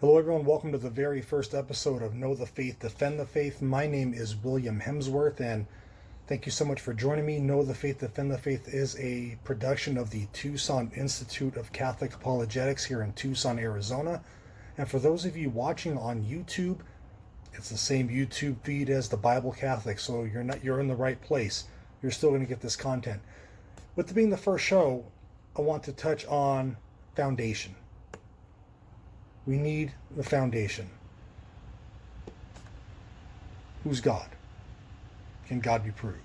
Hello, everyone. Welcome to the very first episode of Know the Faith, Defend the Faith. My name is William Hemsworth, and thank you so much for joining me. Know the Faith, Defend the Faith is a production of the Tucson Institute of Catholic Apologetics here in Tucson, Arizona. And for those of you watching on YouTube, it's the same YouTube feed as the Bible Catholic, so you're in the right place. You're still going to get this content. With it being the first show, I want to touch on foundation. We need the foundation. Who's God? Can God be proved?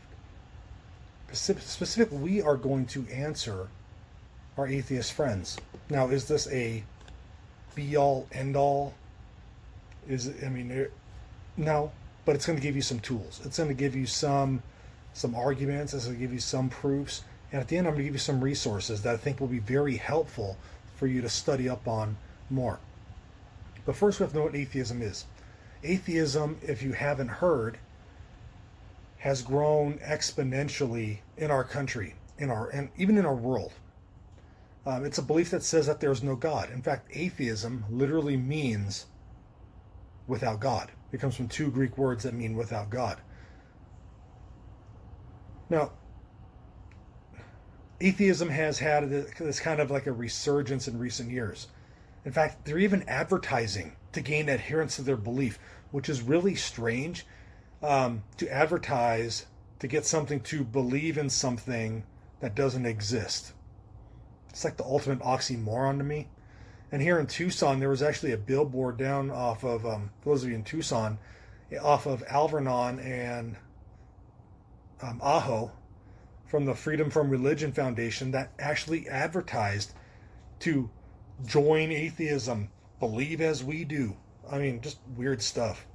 Specifically, we are going to answer our atheist friends. Now, is this a be-all, end-all? No, but it's going to give you some tools. It's going to give you some arguments. It's going to give you some proofs. And at the end, I'm going to give you some resources that I think will be very helpful for you to study up on more. But first, we have to know what atheism is. Atheism, if you haven't heard, has grown exponentially in our country, and even in our world. It's a belief that says that there's no God. In fact, atheism literally means without God. It comes from two Greek words that mean without God. Now, atheism has had this kind of like a resurgence in recent years. In fact, they're even advertising to gain adherence to their belief, which is really strange, to advertise to get something to believe in something that doesn't exist. It's like the ultimate oxymoron to me. And here in Tucson, there was actually a billboard down off of, for those of you in Tucson, off of Alvernon and Ajo from the Freedom from Religion Foundation that actually advertised to join atheism, believe as we do. I mean, just weird stuff.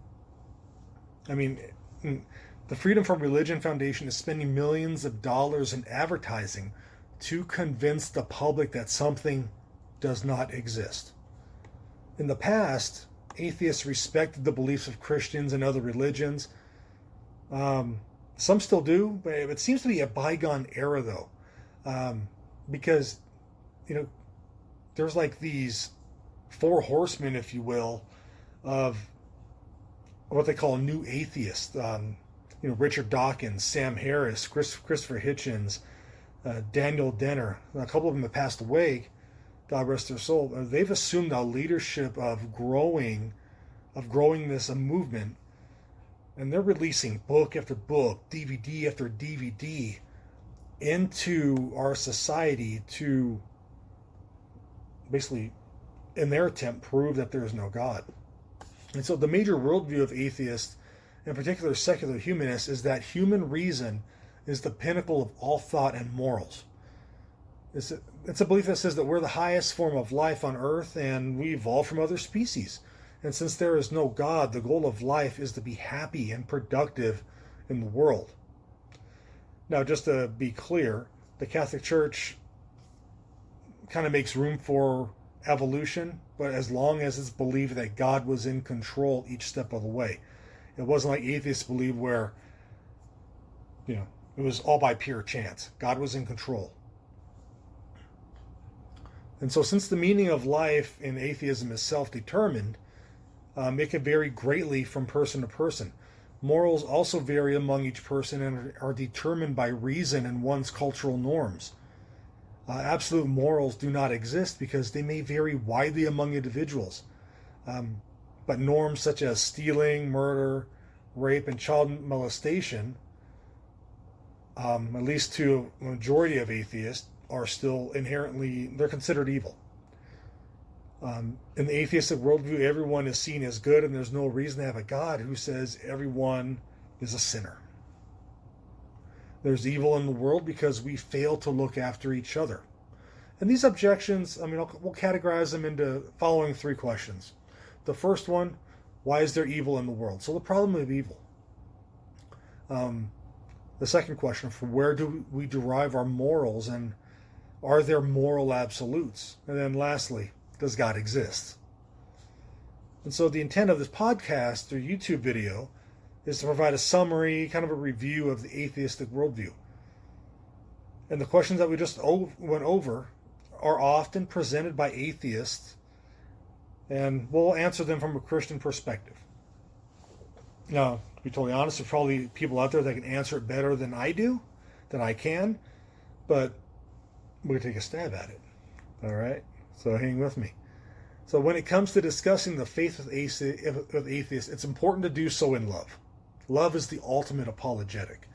I mean, the Freedom from Religion Foundation is spending millions of dollars in advertising to convince the public that something does not exist. In the past, atheists respected the beliefs of Christians and other religions. Some still do, but it seems to be a bygone era, though, because, there's like these four horsemen, if you will, of what they call new atheists. Richard Dawkins, Sam Harris, Christopher Hitchens, Daniel Denner. A couple of them have passed away. God rest their soul. They've assumed the leadership of growing this movement, and they're releasing book after book, DVD after DVD into our society to basically, in their attempt, prove that there is no God. And so the major worldview of atheists, in particular secular humanists, is that human reason is the pinnacle of all thought and morals. It's a belief that says that we're the highest form of life on earth and we evolved from other species. And since there is no God, the goal of life is to be happy and productive in the world. Now, just to be clear, the Catholic Church kind of makes room for evolution, but as long as it's believed that God was in control each step of the way. It wasn't like atheists believe where, it was all by pure chance. God was in control. And so since the meaning of life in atheism is self-determined, it can vary greatly from person to person. Morals also vary among each person and are determined by reason and one's cultural norms. Absolute morals do not exist because they may vary widely among individuals. But norms such as stealing, murder, rape, and child molestation, at least to a majority of atheists, are still they're considered evil. In the atheistic worldview, everyone is seen as good, and there's no reason to have a God who says everyone is a sinner. There's evil in the world because we fail to look after each other. And these objections, we'll categorize them into following three questions. The first one, why is there evil in the world? So the problem of evil. The second question, from where do we derive our morals, and are there moral absolutes? And then lastly, does God exist? And so the intent of this podcast or YouTube video is to provide a summary, kind of a review of the atheistic worldview. And the questions that we just went over are often presented by atheists And we'll answer them from a Christian perspective. Now, to be totally honest, there's probably people out there that can answer it better than I do, than I can, but we're going to take a stab at it. All right? So hang with me. So when it comes to discussing the faith with atheists, it's important to do so in love. Love is the ultimate apologetic.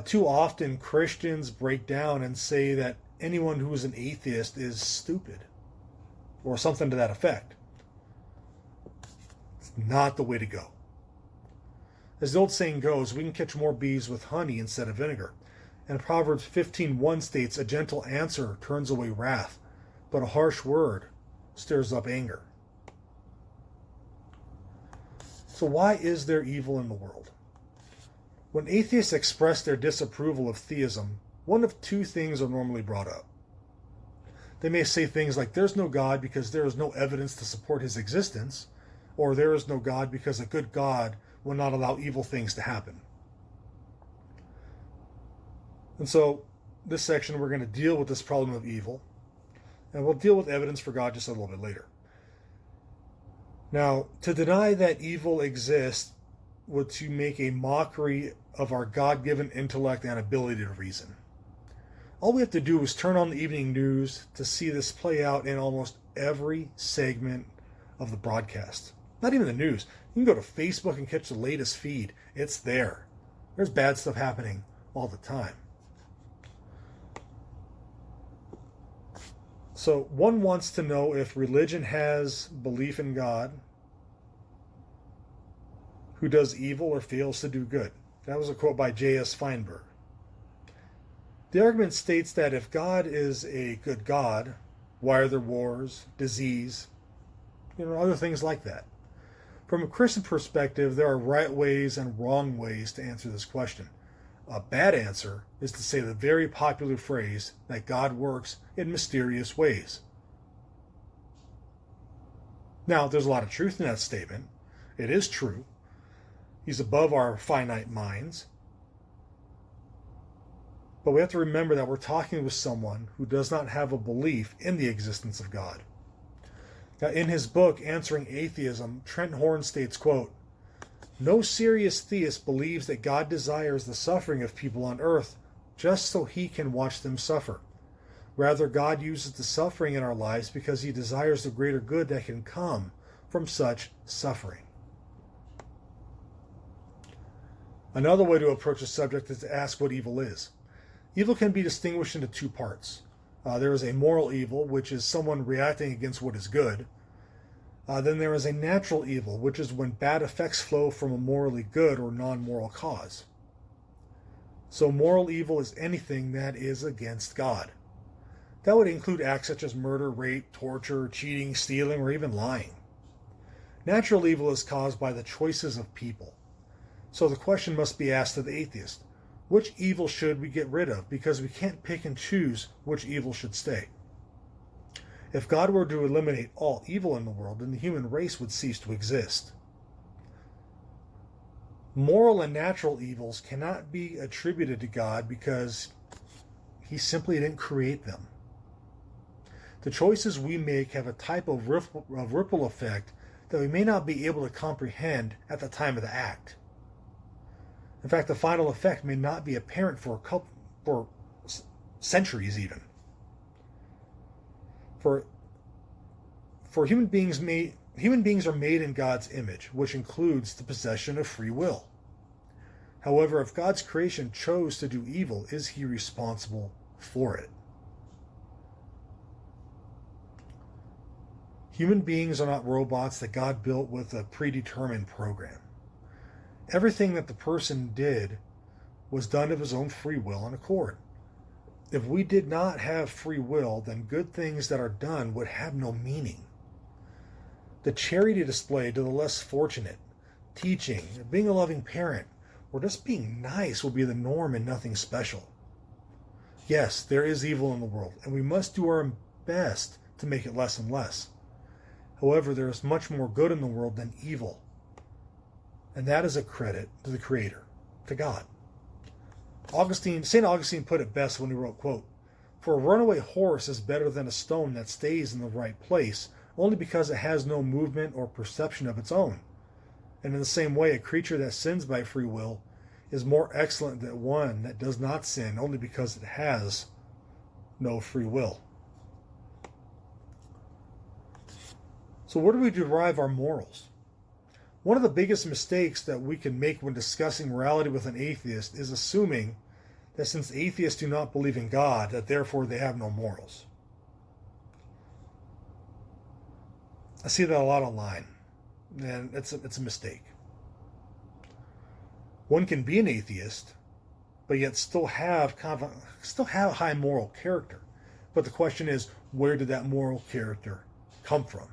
Too often, Christians break down and say that anyone who is an atheist is stupid, or something to that effect. It's not the way to go. As the old saying goes, we can catch more bees with honey instead of vinegar. And Proverbs 15:1 states, "A gentle answer turns away wrath, but a harsh word stirs up anger." So why is there evil in the world? When atheists express their disapproval of theism, one of two things are normally brought up. They may say things like, "There's no God because there is no evidence to support his existence," or "There is no God because a good God will not allow evil things to happen." And so, this section we're going to deal with this problem of evil, and we'll deal with evidence for God just a little bit later. Now, to deny that evil exists would to make a mockery of our God-given intellect and ability to reason. All we have to do is turn on the evening news to see this play out in almost every segment of the broadcast. Not even the news. You can go to Facebook and catch the latest feed. It's there. There's bad stuff happening all the time. So one wants to know if religion has belief in God who does evil or fails to do good. That was a quote by J.S. Feinberg. The argument states that if God is a good God, why are there wars, disease, other things like that? From a Christian perspective, there are right ways and wrong ways to answer this question. A bad answer is to say the very popular phrase that God works in mysterious ways. Now, there's a lot of truth in that statement. It is true. He's above our finite minds. But we have to remember that we're talking with someone who does not have a belief in the existence of God. Now, in his book, Answering Atheism, Trent Horn states, quote, "No serious theist believes that God desires the suffering of people on earth just so he can watch them suffer. Rather, God uses the suffering in our lives because he desires the greater good that can come from such suffering." Another way to approach the subject is to ask what evil is. Evil can be distinguished into two parts. There is a moral evil, which is someone reacting against what is good. Then there is a natural evil, which is when bad effects flow from a morally good or non-moral cause. So moral evil is anything that is against God. That would include acts such as murder, rape, torture, cheating, stealing, or even lying. Natural evil is caused by the choices of people. So the question must be asked to the atheist: which evil should we get rid of? Because we can't pick and choose which evil should stay. If God were to eliminate all evil in the world, then the human race would cease to exist. Moral and natural evils cannot be attributed to God because he simply didn't create them. The choices we make have a type of ripple effect that we may not be able to comprehend at the time of the act. In fact, the final effect may not be apparent for centuries even. For human beings are made in God's image, which includes the possession of free will. However, if God's creation chose to do evil, is he responsible for it? Human beings are not robots that God built with a predetermined program. Everything that the person did was done of his own free will and accord. If we did not have free will, then good things that are done would have no meaning. The charity displayed to the less fortunate, teaching, being a loving parent, or just being nice will be the norm and nothing special. Yes, there is evil in the world, and we must do our best to make it less and less. However, there is much more good in the world than evil. And that is a credit to the Creator, to God. St. Augustine put it best when he wrote, quote, "For a runaway horse is better than a stone that stays in the right place, only because it has no movement or perception of its own. And in the same way, a creature that sins by free will is more excellent than one that does not sin only because it has no free will. So where do we derive our morals? One of the biggest mistakes that we can make when discussing morality with an atheist is assuming that since atheists do not believe in God, that therefore they have no morals. I see that a lot online, and it's a mistake. One can be an atheist, but yet still have a high moral character. But the question is, where did that moral character come from?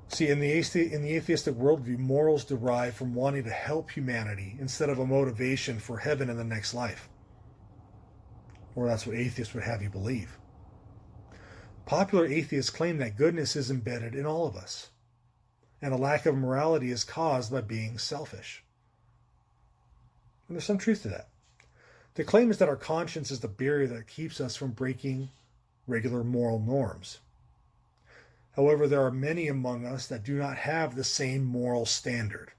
See, in the atheistic worldview, morals derive from wanting to help humanity instead of a motivation for heaven in the next life. Or that's what atheists would have you believe. Popular atheists claim that goodness is embedded in all of us, and a lack of morality is caused by being selfish. And there's some truth to that. The claim is that our conscience is the barrier that keeps us from breaking regular moral norms. However, there are many among us that do not have the same moral standard.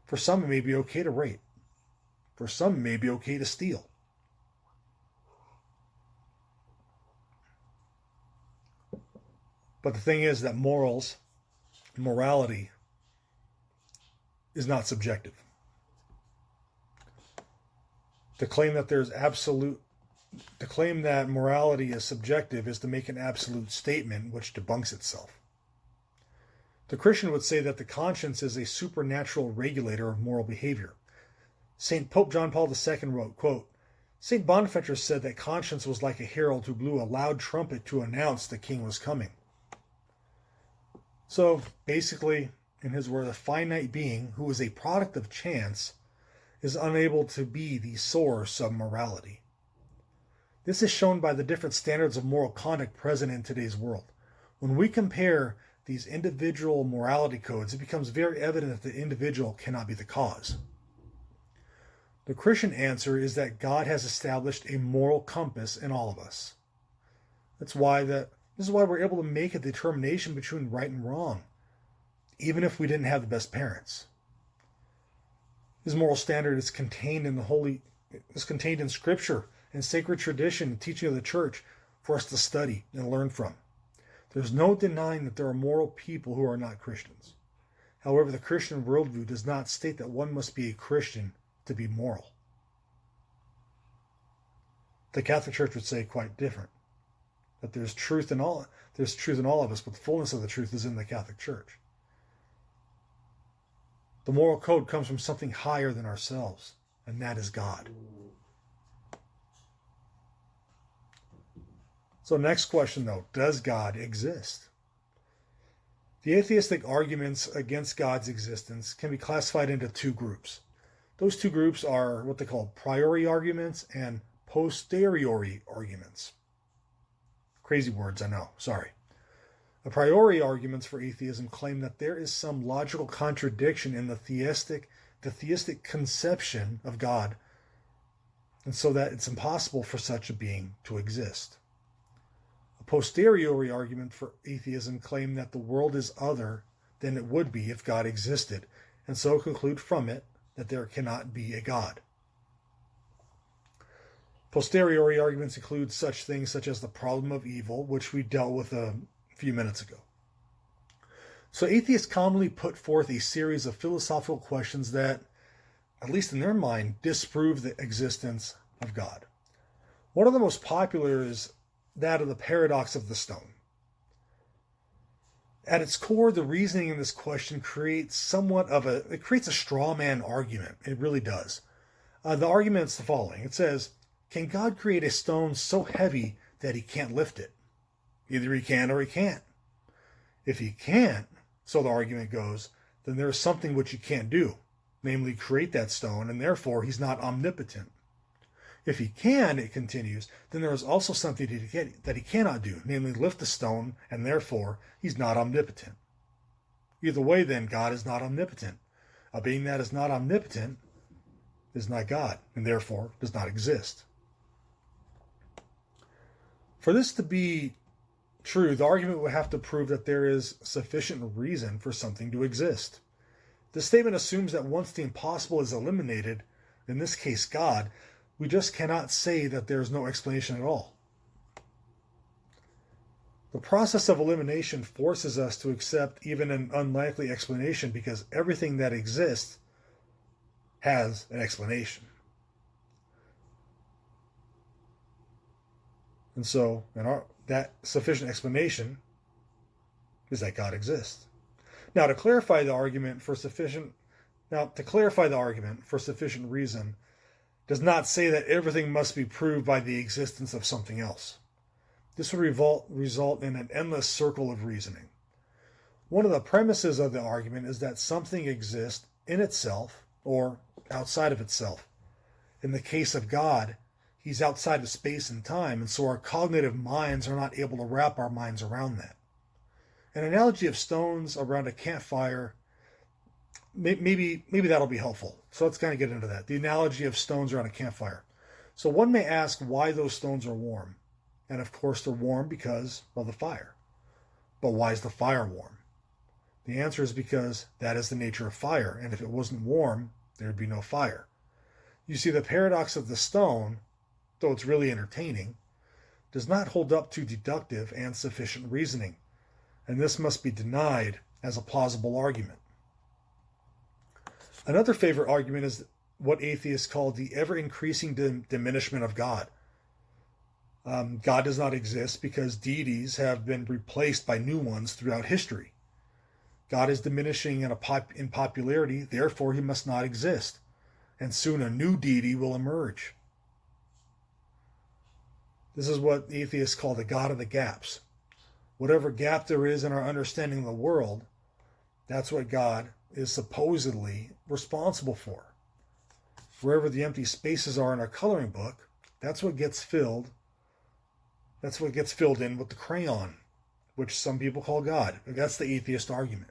For some, it may be okay to rape. For some, it may be okay to steal. But the thing is that morality is not subjective. To claim that morality is subjective is to make an absolute statement which debunks itself. The Christian would say that the conscience is a supernatural regulator of moral behavior. Pope John Paul II wrote, quote, St. Bonaventure said that conscience was like a herald who blew a loud trumpet to announce the king was coming. So basically, in his word, a finite being who is a product of chance is unable to be the source of morality. This is shown by the different standards of moral conduct present in today's world. When we compare these individual morality codes, it becomes very evident that the individual cannot be the cause. The Christian answer is that God has established a moral compass in all of us. This is why we're able to make a determination between right and wrong, even if we didn't have the best parents. His moral standard is contained in Scripture and sacred tradition and teaching of the church for us to study and learn from. There's no denying that there are moral people who are not Christians. However, the Christian worldview does not state that one must be a Christian to be moral. The Catholic Church would say quite different. That there's truth in all of us, but the fullness of the truth is in the Catholic Church. The moral code comes from something higher than ourselves, and that is God. So next question though, does God exist? The atheistic arguments against God's existence can be classified into two groups. Those two groups are what they call priori arguments and posteriori arguments. Crazy words, I know, sorry. A priori arguments for atheism claim that there is some logical contradiction in the theistic conception of God, and so that it's impossible for such a being to exist. A posteriori argument for atheism claim that the world is other than it would be if God existed, and so conclude from it that there cannot be a God. Posteriori arguments include such things such as the problem of evil, which we dealt with a few minutes ago. So atheists commonly put forth a series of philosophical questions that, at least in their mind, disprove the existence of God. One of the most popular is that of the paradox of the stone. At its core, the reasoning in this question creates a straw man argument. It really does. The argument is the following. It says, can God create a stone so heavy that he can't lift it? Either he can or he can't. If he can't, so the argument goes, then there is something which he can't do, namely create that stone, and therefore he's not omnipotent. If he can, it continues, then there is also something that he cannot do, namely lift the stone, and therefore he's not omnipotent. Either way, then, God is not omnipotent. A being that is not omnipotent is not God, and therefore does not exist. For this to be true, the argument would have to prove that there is sufficient reason for something to exist. The statement assumes that once the impossible is eliminated, in this case God, we just cannot say that there is no explanation at all. The process of elimination forces us to accept even an unlikely explanation because everything that exists has an explanation. And so, that sufficient explanation is that God exists. Now, to clarify the argument for sufficient reason does not say that everything must be proved by the existence of something else. This would result in an endless circle of reasoning. One of the premises of the argument is that something exists in itself or outside of itself. In the case of God, he's outside of space and time, and so our cognitive minds are not able to wrap our minds around that. An analogy of stones around a campfire, maybe that'll be helpful. So let's kind of get into that. The analogy of stones around a campfire. So one may ask why those stones are warm. And of course they're warm because of the fire. But why is the fire warm? The answer is because that is the nature of fire, and if it wasn't warm, there'd be no fire. You see, the paradox of the stone, though it's really entertaining, does not hold up to deductive and sufficient reasoning, and this must be denied as a plausible argument. Another favorite argument is what atheists call the ever-increasing diminishment of God. God does not exist because deities have been replaced by new ones throughout history. God is diminishing in popularity, therefore he must not exist, and soon a new deity will emerge. This is what atheists call the God of the gaps. Whatever gap there is in our understanding of the world, that's what God is supposedly responsible for. Wherever the empty spaces are in our coloring book, that's what gets filled in with the crayon, which some people call God. That's the atheist argument.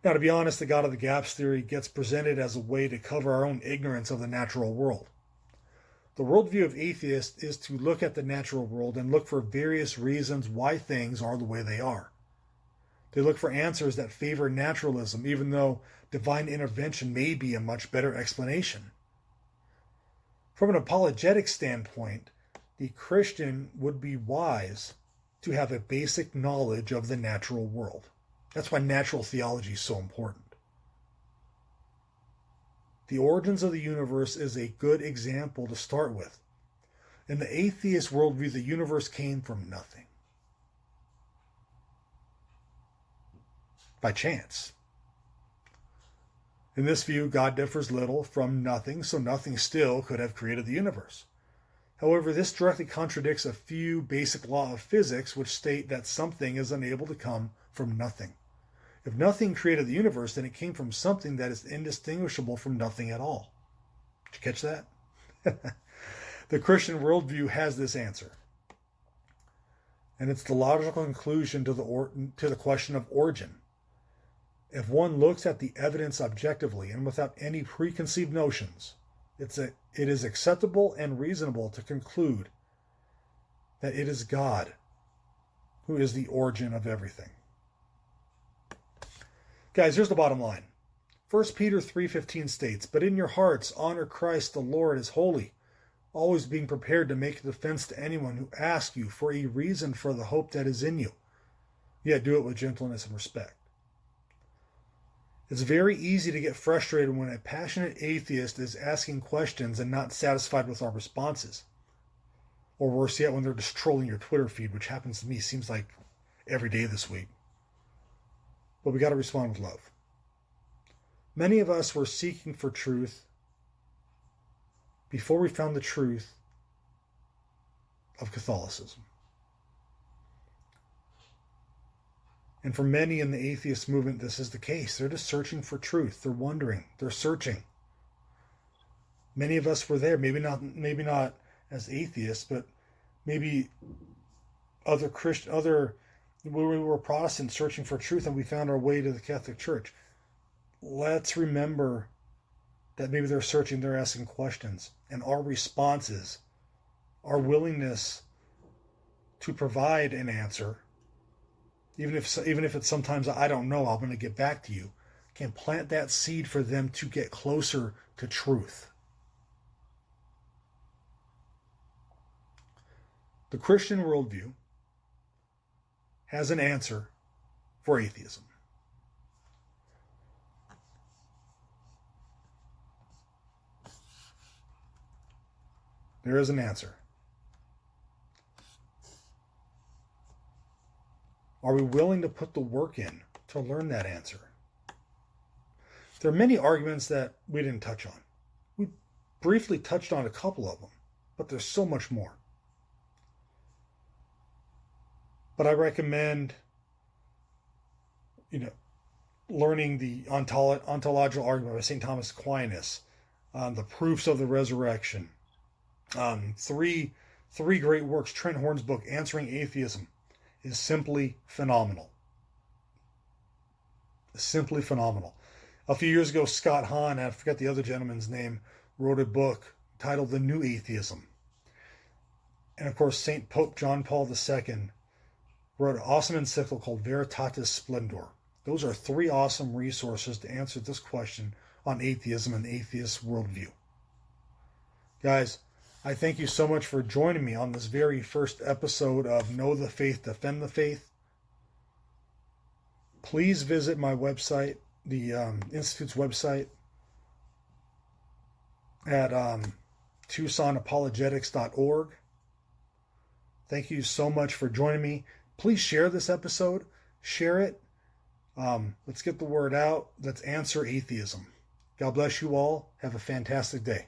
Now, to be honest, the God of the gaps theory gets presented as a way to cover our own ignorance of the natural world. The worldview of atheists is to look at the natural world and look for various reasons why things are the way they are. They look for answers that favor naturalism, even though divine intervention may be a much better explanation. From an apologetic standpoint, the Christian would be wise to have a basic knowledge of the natural world. That's why natural theology is so important. The origins of the universe is a good example to start with. In the atheist worldview, the universe came from nothing. By chance. In this view, God differs little from nothing, so nothing still could have created the universe. However, this directly contradicts a few basic laws of physics which state that something is unable to come from nothing. If nothing created the universe, then it came from something that is indistinguishable from nothing at all. Did you catch that? The Christian worldview has this answer. And it's the logical conclusion to the question of origin. If one looks at the evidence objectively and without any preconceived notions, it is acceptable and reasonable to conclude that it is God who is the origin of everything. Guys, here's the bottom line. 1 Peter 3:15 states, "But in your hearts honor Christ the Lord as holy, always being prepared to make a defense to anyone who asks you for a reason for the hope that is in you, yet do it with gentleness and respect." It's very easy to get frustrated when a passionate atheist is asking questions and not satisfied with our responses. Or worse yet, when they're just trolling your Twitter feed, which happens to me, seems like every day this week. But we got to respond with love. Many of us were seeking for truth before we found the truth of Catholicism. And for many in the atheist movement, this is the case. They're just searching for truth. They're wondering. They're searching. Many of us were there. Maybe not as atheists, but maybe we were Protestants searching for truth, and we found our way to the Catholic Church. Let's remember that maybe they're searching, they're asking questions, and our responses, our willingness to provide an answer, even if it's sometimes I don't know, I'm going to get back to you, can plant that seed for them to get closer to truth. The Christian worldview has an answer for atheism. There is an answer. Are we willing to put the work in to learn that answer? There are many arguments that we didn't touch on. We briefly touched on a couple of them, but there's so much more. But I recommend, learning the ontological argument by St. Thomas Aquinas, the proofs of the resurrection, three great works. Trent Horn's book, Answering Atheism, is simply phenomenal. Simply phenomenal. A few years ago, Scott Hahn, I forget the other gentleman's name, wrote a book titled The New Atheism. And of course, St. Pope John Paul II wrote an awesome encyclical called Veritatis Splendor. Those are three awesome resources to answer this question on atheism and the atheist worldview. Guys, I thank you so much for joining me on this very first episode of Know the Faith, Defend the Faith. Please visit my website, the Institute's website, at TucsonApologetics.org. Thank you so much for joining me. Please share this episode. Share it. Let's get the word out. Let's answer atheism. God bless you all. Have a fantastic day.